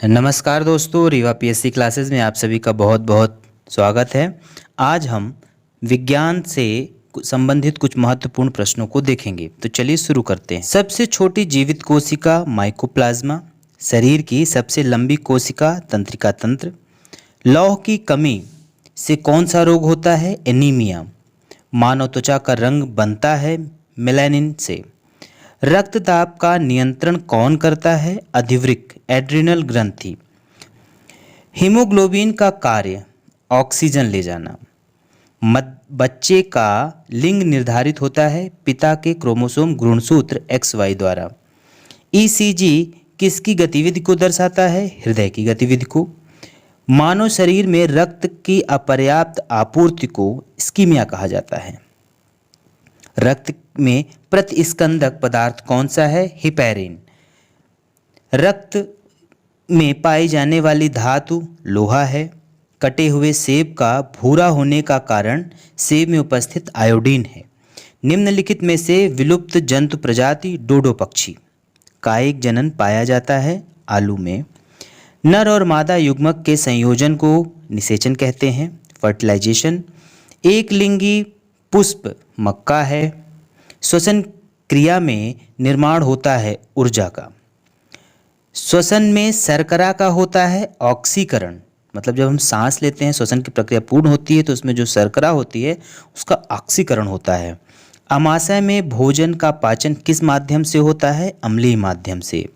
नमस्कार दोस्तों, Rewa PSC classes में आप सभी का बहुत बहुत स्वागत है। आज हम विज्ञान से संबंधित कुछ महत्वपूर्ण प्रश्नों को देखेंगे। तो चलिए शुरू करते हैं। सबसे छोटी जीवित कोशिका माइकोप्लाज्मा, शरीर की सबसे लंबी कोशिका तंत्रिका तंत्र, लौह की कमी से कौन सा रोग होता है? एनीमिया। मानव त्वचा का रंग बनता है मेलानिन से। रक्तदाब का नियंत्रण कौन करता है? अधिवृक्क एड्रिनल ग्रंथि। हीमोग्लोबिन का कार्य ऑक्सीजन ले जाना। बच्चे का लिंग निर्धारित होता है पिता के क्रोमोसोम गुणसूत्र XY द्वारा। ECG किसकी गतिविधि को दर्शाता है? हृदय की गतिविधि को। मानव शरीर में रक्त की अपर्याप्त आपूर्ति को इस्कीमिया कहा जाता है। रक्त में प्रतिस्कंदक पदार्थ कौन सा है? हिपैरिन। रक्त में पाई जाने वाली धातु लोहा है। कटे हुए सेब का भूरा होने का कारण सेब में उपस्थित आयोडीन है। निम्नलिखित में से विलुप्त जंतु प्रजाति डोडो पक्षी। कायिक जनन पाया जाता है आलू में। नर और मादा युग्मक के संयोजन को निषेचन कहते हैं, फर्टिलाइजेशन। एक लिंगी पुष्प मक्का है। श्वसन क्रिया में निर्माण होता है ऊर्जा का। श्वसन में शर्करा का होता है ऑक्सीकरण, मतलब जब हम सांस लेते हैं श्वसन की प्रक्रिया पूर्ण होती है तो उसमें जो शर्करा होती है उसका ऑक्सीकरण होता है। अमाशय में भोजन का पाचन किस माध्यम से होता है? अम्लीय माध्यम से।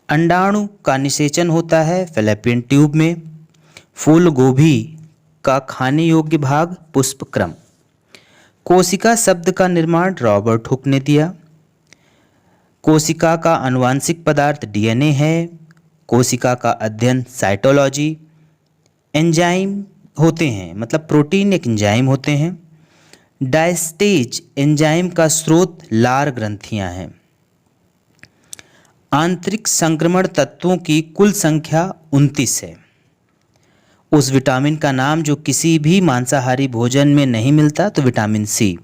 अंडाणु का निषेचन होता है फैलोपियन ट्यूब में। फूल गोभी का खाने योग्य भाग पुष्पक्रम। कोशिका शब्द का निर्माण रॉबर्ट हुक ने दिया। कोशिका का आनुवांशिक पदार्थ DNA है। कोशिका का अध्ययन साइटोलॉजी। एंजाइम होते हैं, मतलब प्रोटीन एक एंजाइम होते हैं। डायस्टेज एंजाइम का स्रोत लार ग्रंथियां हैं। आंतरिक संक्रमण तत्वों की कुल संख्या 29 है। उस विटामिन का नाम जो किसी भी मांसाहारी भोजन में नहीं मिलता, तो विटामिन C।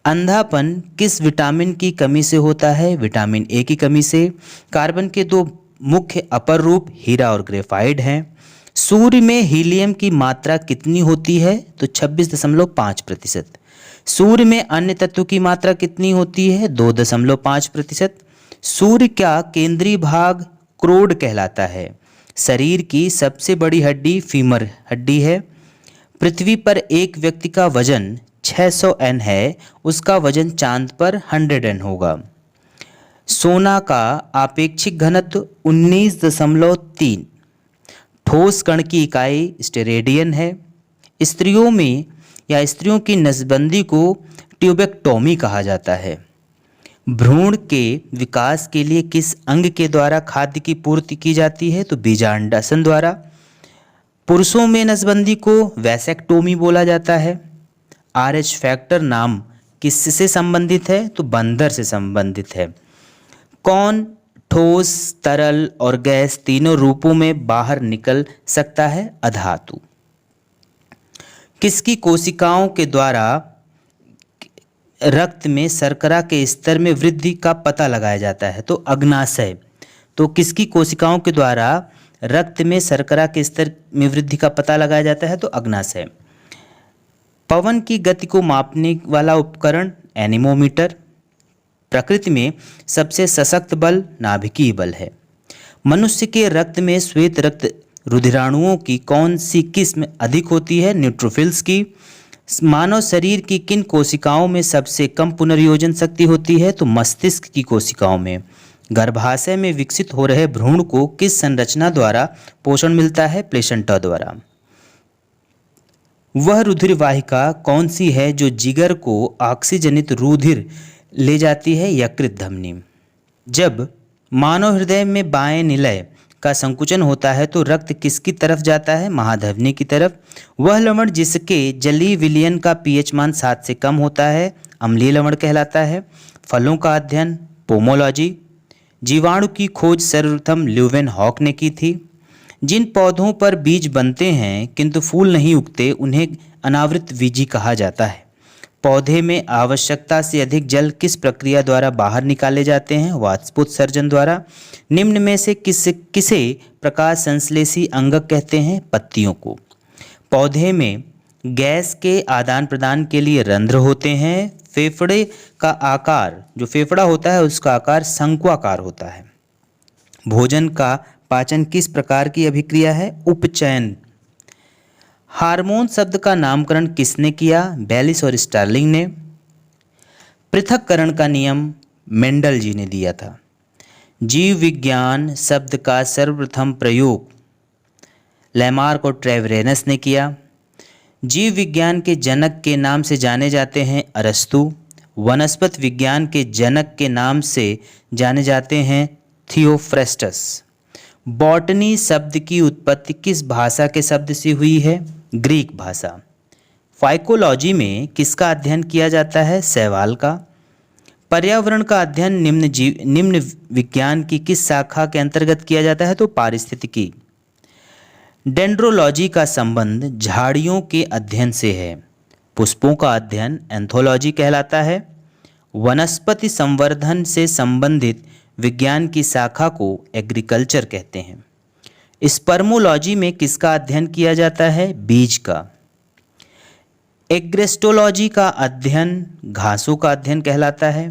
अंधापन किस विटामिन की कमी से होता है? विटामिन A की कमी से। कार्बन के दो मुख्य अपर रूप हीरा और ग्रेफाइट हैं। सूर्य में हीलियम की मात्रा कितनी होती है? तो 26.5%। सूर्य में अन्य तत्वों की मात्रा कितनी होती है? 2.5%। सूर्य का केंद्रीय भाग क्रोड कहलाता है। शरीर की सबसे बड़ी हड्डी फीमर हड्डी है। पृथ्वी पर एक व्यक्ति का वजन 600 N है, उसका वजन चांद पर 100 N होगा। सोना का आपेक्षिक घनत्व 19.3। ठोस कण की इकाई स्टेरेडियन है। स्त्रियों में या स्त्रियों की नसबंदी को ट्यूबेक्टोमी कहा जाता है। भ्रूण के विकास के लिए किस अंग के द्वारा खाद्य की पूर्ति की जाती है? तो बीजांडासन द्वारा। पुरुषों में नसबंदी को वैसेक्टोमी बोला जाता है। RH फैक्टर नाम किससे संबंधित है? तो बंदर से संबंधित है। कौन ठोस, तरल और गैस तीनों रूपों में बाहर निकल सकता है? अधातु। किसकी कोशिकाओं के द्वारा रक्त में शर्करा के स्तर में वृद्धि का पता लगाया जाता है? तो अग्नाशय। तो किसकी कोशिकाओं के द्वारा रक्त में शर्करा के स्तर में वृद्धि का पता लगाया जाता है? तो अग्नाशय। पवन की गति को मापने वाला उपकरण एनीमोमीटर। प्रकृति में सबसे सशक्त बल नाभिकीय बल है। मनुष्य के रक्त में श्वेत रक्त रुधिराणुओं की कौन सी किस्म अधिक होती है? न्यूट्रोफिल्स की। मानव शरीर की किन कोशिकाओं में सबसे कम पुनर्योजन शक्ति होती है? तो मस्तिष्क की कोशिकाओं में। गर्भाशय में विकसित हो रहे भ्रूण को किस संरचना द्वारा पोषण मिलता है? प्लेसेंटा द्वारा। वह रुधिर वाहिका कौन सी है जो जिगर को ऑक्सीजनित रुधिर ले जाती है? यकृत धमनी। जब मानव हृदय में बाएं निलय का संकुचन होता है तो रक्त किसकी तरफ जाता है? महाधमनी की तरफ। वह लवण जिसके जलीय विलयन का pH मान 7 से कम होता है अम्लीय लवण कहलाता है। फलों का अध्ययन पोमोलॉजी। जीवाणु की खोज सर्वप्रथम ल्यूवेनहॉक ने की थी। जिन पौधों पर बीज बनते हैं किंतु फूल नहीं उगते उन्हें अनावृत बीजी कहा जाता है। पौधे में आवश्यकता से अधिक जल किस प्रक्रिया द्वारा बाहर निकाले जाते हैं? वाष्पोत्सर्जन द्वारा। निम्न में से किसे प्रकाश संश्लेषी अंगक कहते हैं? पत्तियों को। पौधे में गैस के आदान प्रदान के लिए रंध्र होते हैं। फेफड़े का आकार, जो फेफड़ा होता है उसका आकार शंक्वाकार होता है। भोजन का पाचन किस प्रकार की अभिक्रिया है? उपचयन। हार्मोन शब्द का नामकरण किसने किया? बैलिस और स्टार्लिंग ने। पृथक्करण का नियम मेंडल जी ने दिया था। जीव विज्ञान शब्द का सर्वप्रथम प्रयोग लैमार्क और ट्रेवरेनस ने किया। जीव विज्ञान के जनक के नाम से जाने जाते हैं अरस्तु। वनस्पति विज्ञान के जनक के नाम से जाने जाते हैं थियोफ्रेस्टस। बॉटनी शब्द की उत्पत्ति किस भाषा के शब्द से हुई है? ग्रीक भाषा। फाइकोलॉजी में किसका अध्ययन किया जाता है? शैवाल का। पर्यावरण का अध्ययन निम्न विज्ञान की किस शाखा के अंतर्गत किया जाता है? तो पारिस्थितिकी। डेंड्रोलॉजी का संबंध झाड़ियों के अध्ययन से है। पुष्पों का अध्ययन एंथोलॉजी कहलाता है। वनस्पति संवर्धन से संबंधित विज्ञान की शाखा को एग्रीकल्चर कहते हैं। स्पर्मोलॉजी में किसका अध्ययन किया जाता है? बीज का। एग्रेस्टोलॉजी का अध्ययन घासों का अध्ययन कहलाता है।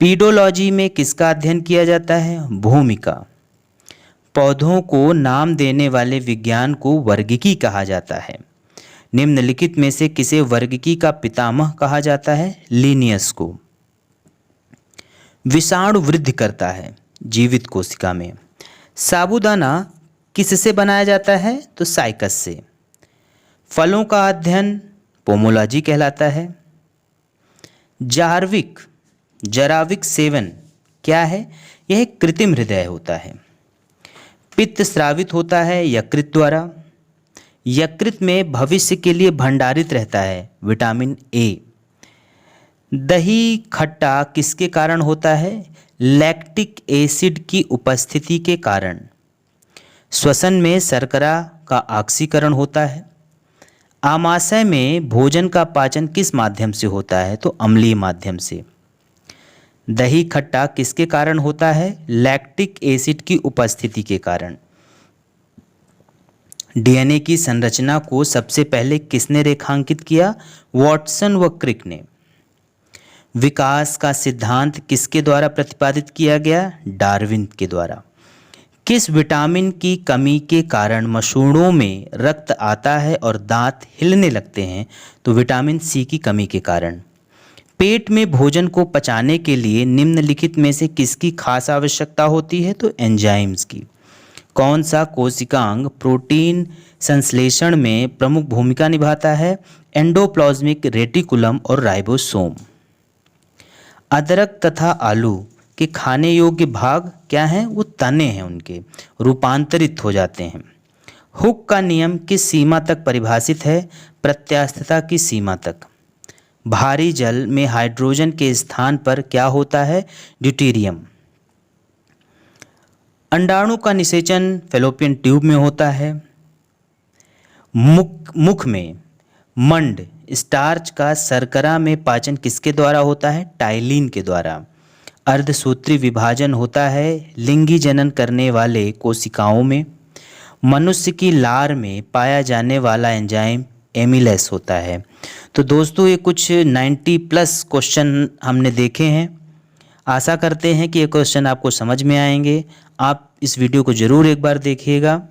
पीडोलॉजी में किसका अध्ययन किया जाता है? भूमि का। पौधों को नाम देने वाले विज्ञान को वर्गिकी कहा जाता है। निम्नलिखित में से किसे वर्गिकी का पितामह कहा जाता है? लिनियस को। विषाणु वृद्धि करता है जीवित कोशिका में। साबूदाना किससे बनाया जाता है? तो साइकस से। फलों का अध्ययन पोमोलॉजी कहलाता है। जराविक सेवन क्या है? यह एक कृत्रिम हृदय होता है। पित्त स्रावित होता है यकृत द्वारा। यकृत में भविष्य के लिए भंडारित रहता है विटामिन ए। दही खट्टा किसके कारण होता है? लैक्टिक एसिड की उपस्थिति के कारण। श्वसन में शर्करा का ऑक्सीकरण होता है। आमाशय में भोजन का पाचन किस माध्यम से होता है? तो अम्लीय माध्यम से। दही खट्टा किसके कारण होता है? लैक्टिक एसिड की उपस्थिति के कारण। डीएनए की संरचना को सबसे पहले किसने रेखांकित किया? वॉटसन व क्रिक ने। विकास का सिद्धांत किसके द्वारा प्रतिपादित किया गया? डार्विन के द्वारा। किस विटामिन की कमी के कारण मसूड़ों में रक्त आता है और दांत हिलने लगते हैं? तो विटामिन सी की कमी के कारण। पेट में भोजन को पचाने के लिए निम्नलिखित में से किसकी खास आवश्यकता होती है? तो एंजाइम्स की। कौन सा कोशिकांग प्रोटीन संश्लेषण में प्रमुख भूमिका निभाता है? एंडोप्लाज्मिक रेटिकुलम और राइबोसोम। अदरक तथा आलू के खाने योग्य भाग क्या हैं? वो तने हैं, उनके रूपांतरित हो जाते हैं। हुक का नियम किस सीमा तक परिभाषित है? प्रत्यास्थता की सीमा तक। भारी जल में हाइड्रोजन के स्थान पर क्या होता है? ड्यूटेरियम। अंडाणु का निषेचन फैलोपियन ट्यूब में होता है। मुख में मंड स्टार्च का शर्करा में पाचन किसके द्वारा होता है? टाइलिन के द्वारा। अर्धसूत्री विभाजन होता है लिंगी जनन करने वाले कोशिकाओं में। मनुष्य की लार में पाया जाने वाला एंजाइम एमिलेस होता है। तो दोस्तों ये कुछ 90+ क्वेश्चन हमने देखे हैं। आशा करते हैं कि ये क्वेश्चन आपको समझ में आएंगे। आप इस वीडियो को ज़रूर एक बार देखिएगा।